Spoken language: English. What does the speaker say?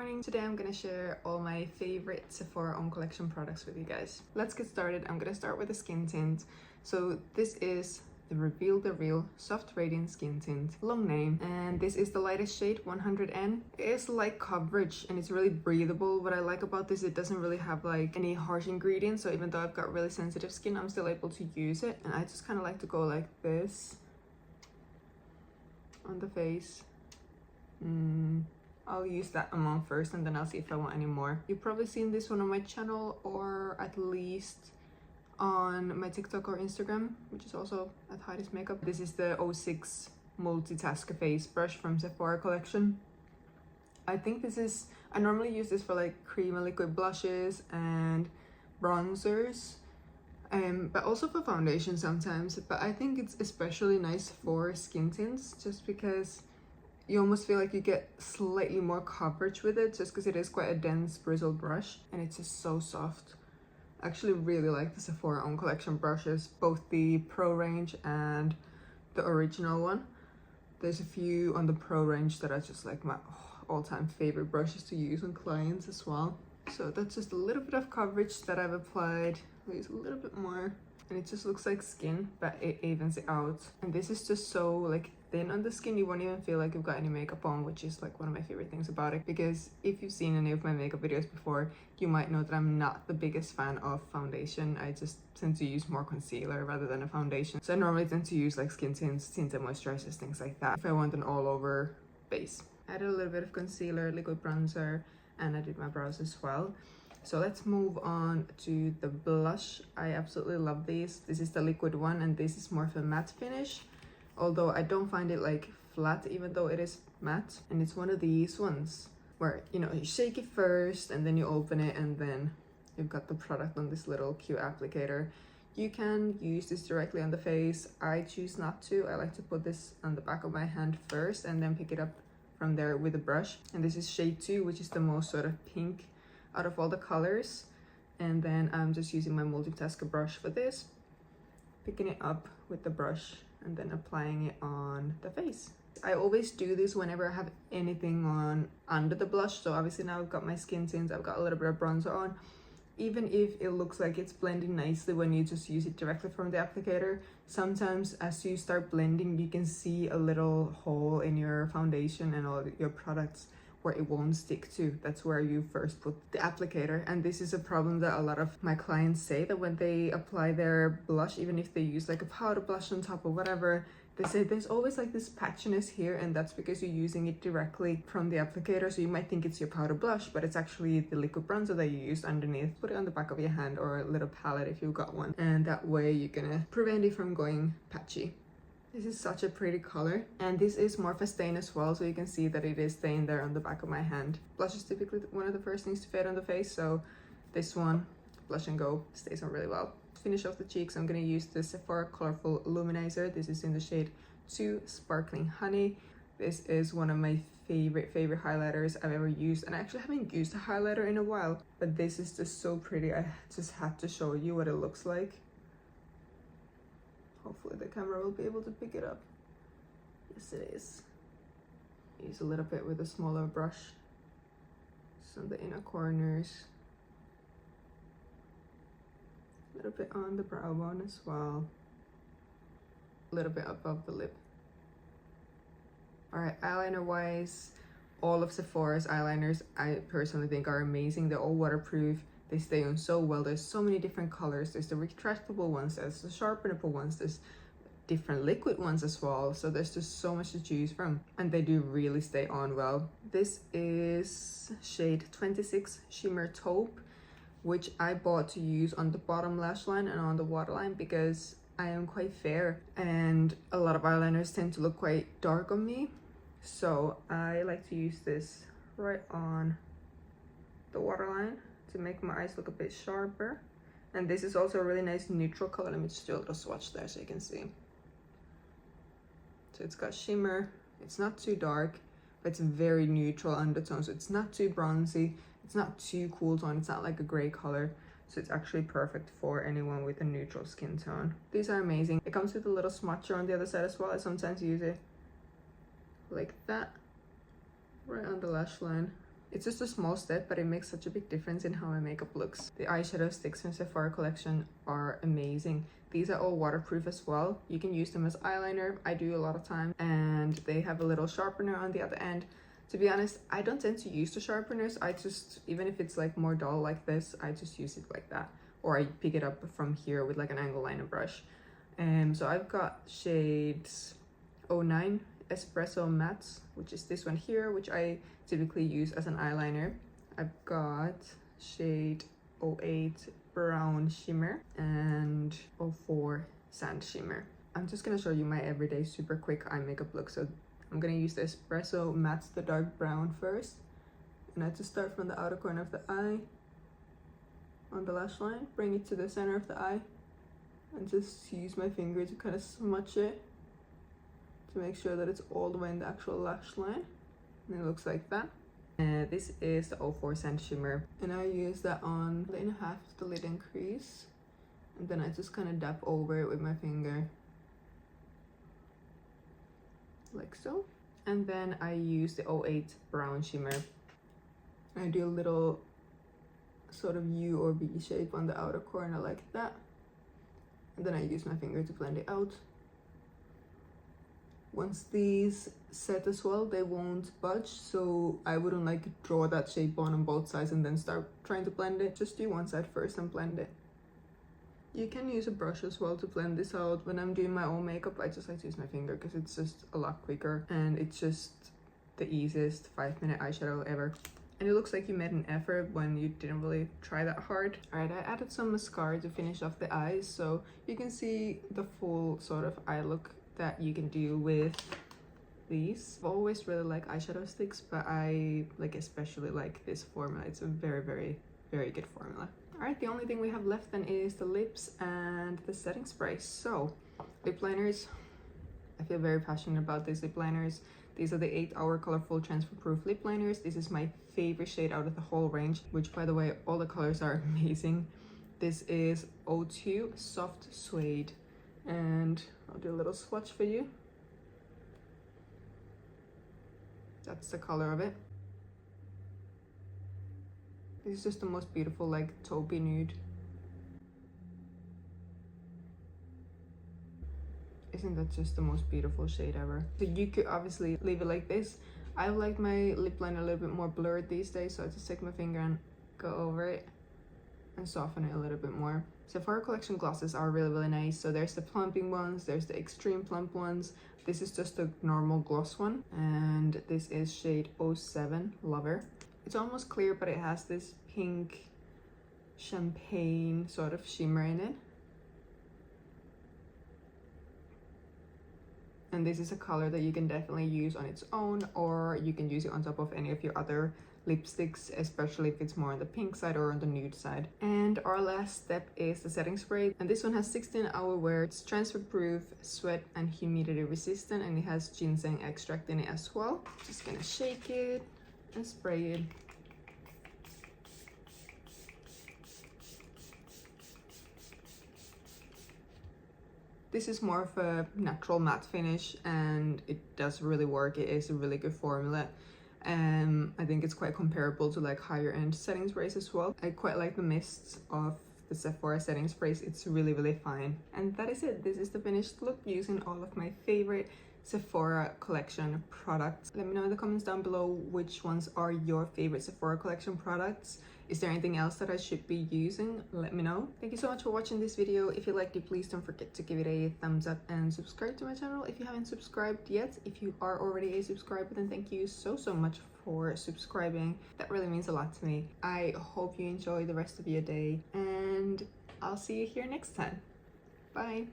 morning. Today I'm gonna share all my favorite Sephora own collection products with you guys. Let's get started. I'm gonna start with the skin tint. So this is the Reveal the Real Soft Radiant Skin Tint, long name, and this is the lightest shade, 100N. It is light coverage and it's really breathable. What I like about this, it doesn't really have like any harsh ingredients, so even though I've got really sensitive skin, I'm still able to use it. And I just kind of like to go like this on the face. I'll use that amount first and then I'll see if I want any more. You've probably seen this one on my channel, or at least on my TikTok or Instagram, which is also at Heidi's Makeup. This is the 06 Multitasker face brush from Sephora Collection. I think this is, I normally use this for like cream and liquid blushes and bronzers, but also for foundation sometimes. But I think it's especially nice for skin tints just because you almost feel like you get slightly more coverage with it, just because it is quite a dense bristle brush and it's just so soft. I actually really like the Sephora own collection brushes, both the Pro range and the original one. There's a few on the Pro range that are just like my all-time favorite brushes to use on clients as well. So that's just a little bit of coverage that I've applied. I'll use a little bit more and it just looks like skin, but it evens it out. And this is just so like thin on the skin, you won't even feel like you've got any makeup on, which is like one of my favorite things about it. Because if you've seen any of my makeup videos before, you might know that I'm not the biggest fan of foundation. I just tend to use more concealer rather than a foundation. So I normally tend to use like skin tints, tinted moisturizers, things like that if I want an all-over base. I added a little bit of concealer, liquid bronzer, and I did my brows as well. So let's move on to the blush. I absolutely love these. This is the liquid one and this is more of a matte finish, although I don't find it like flat even though it is matte. And it's one of these ones where, you know, you shake it first and then you open it and then you've got the product on this little cute applicator. You can use this directly on the face. I choose not to. I like to put this on the back of my hand first and then pick it up from there with a brush. And this is shade 2, which is the most sort of pink out of all the colors. And then I'm just using my Multitasker brush for this, picking it up with the brush and then applying it on the face. I always do this whenever I have anything on under the blush. So obviously now I've got my skin tint, I've got a little bit of bronzer on. Even if it looks like it's blending nicely when you just use it directly from the applicator, sometimes as you start blending you can see a little hole in your foundation and all your products where it won't stick to. That's where you first put the applicator. And this is a problem that a lot of my clients say, that when they apply their blush, even if they use like a powder blush on top or whatever, they say there's always like this patchiness here, and that's because you're using it directly from the applicator. So you might think it's your powder blush, but it's actually the liquid bronzer that you used underneath. Put it on the back of your hand or a little palette if you've got one, and that way you're gonna prevent it from going patchy. This is such a pretty color, and this is more of a stain as well, so you can see that it is stained there on the back of my hand. Blush is typically one of the first things to fade on the face, so this one, Blush and Go, stays on really well. To finish off the cheeks, I'm going to use the Sephora Colourful Luminizer. This is in the shade 2 Sparkling Honey. This is one of my favorite highlighters I've ever used, and I actually haven't used a highlighter in a while, but this is just so pretty. I just had to show you what it looks like. Hopefully the camera will be able to pick it up. Yes, it is. Use a little bit with a smaller brush, just on the inner corners. A little bit on the brow bone as well. A little bit above the lip. Alright, eyeliner wise, all of Sephora's eyeliners I personally think are amazing. They're all waterproof. They stay on so well. There's so many different colors. There's the retractable ones, there's the sharpenable ones, there's different liquid ones as well. So there's just so much to choose from, and they do really stay on well. This is shade 26 Shimmer Taupe, which I bought to use on the bottom lash line and on the waterline because I am quite fair and a lot of eyeliners tend to look quite dark on me. So I like to use this right on the waterline to make my eyes look a bit sharper. And this is also a really nice neutral color. Let me just do a little swatch there so you can see. So it's got shimmer, it's not too dark, but it's a very neutral undertone. So it's not too bronzy, it's not too cool tone, it's not like a gray color. So it's actually perfect for anyone with a neutral skin tone. These are amazing. It comes with a little smudger on the other side as well. I sometimes use it like that, right on the lash line. It's just a small step, but it makes such a big difference in how my makeup looks. The eyeshadow sticks from Sephora Collection are amazing. These are all waterproof as well. You can use them as eyeliner. I do a lot of time, and they have a little sharpener on the other end. To be honest, I don't tend to use the sharpeners. I just, even if it's like more dull like this, I just use it like that. Or I pick it up from here with like an angle liner brush. So I've got shades 09 Espresso Mattes, which is this one here, which I typically use as an eyeliner. I've got shade 08 Brown Shimmer and 04 Sand Shimmer. I'm just gonna show you my everyday super quick eye makeup look. So I'm gonna use the Espresso Mattes, the dark brown first. And I just start from the outer corner of the eye on the lash line, bring it to the center of the eye, and just use my finger to kind of smudge it to make sure that it's all the way in the actual lash line. And it looks like that. This is the 04 Sand Shimmer, and I use that on in half the lid and crease, and then I just kind of dab over it with my finger like so. And then I use the 08 Brown Shimmer. I do a little sort of U or V shape on the outer corner like that, and then I use my finger to blend it out. Once these set as well, they won't budge, so I wouldn't like draw that shape on both sides and then start trying to blend it. Just do one side first and blend it. You can use a brush as well to blend this out. When I'm doing my own makeup, I just like to use my finger because it's just a lot quicker, and it's just the easiest 5-minute eyeshadow ever. And it looks like you made an effort when you didn't really try that hard. Alright, I added some mascara to finish off the eyes, so you can see the full sort of eye look that you can do with these. I've always really liked eyeshadow sticks, but I especially like this formula. It's a very, very, very good formula. Alright, the only thing we have left then is the lips and the setting spray. So, lip liners. I feel very passionate about these lip liners. These are the 8-Hour Colourful Transfer Proof Lip Liners. This is my favorite shade out of the whole range, which by the way, all the colors are amazing. This is 02 Soft Suede, and I'll do a little swatch for you. That's the color of it. This is just the most beautiful like taupe nude. Isn't that just the most beautiful shade ever? So you could obviously leave it like this. I like my lip line a little bit more blurred these days, so I just take my finger and go over it and soften it a little bit more. Sephora Collection glosses are really, really nice. So there's the plumping ones, there's the extreme plump ones. This is just a normal gloss one, and this is shade 07 Lover. It's almost clear, but it has this pink champagne sort of shimmer in it. And this is a color that you can definitely use on its own, or you can use it on top of any of your other lipsticks, especially if it's more on the pink side or on the nude side. And our last step is the setting spray, and this one has 16-hour wear. It's transfer proof, sweat and humidity resistant, and it has ginseng extract in it as well. Just gonna shake it and spray it. This is more of a natural matte finish, and it does really work. It is a really good formula. I think it's quite comparable to like higher end setting sprays as well. I quite like the mists of the Sephora setting sprays. It's really, really fine. And that is it. This is the finished look using all of my favorite Sephora Collection products. Let me know in the comments down below which ones are your favorite Sephora Collection products. Is there anything else that I should be using? Let me know. Thank you so much for watching this video. If you liked it, please don't forget to give it a thumbs up and subscribe to my channel if you haven't subscribed yet. If you are already a subscriber, then thank you so much for subscribing. That really means a lot to me. I hope you enjoy the rest of your day, and I'll see you here next time. Bye.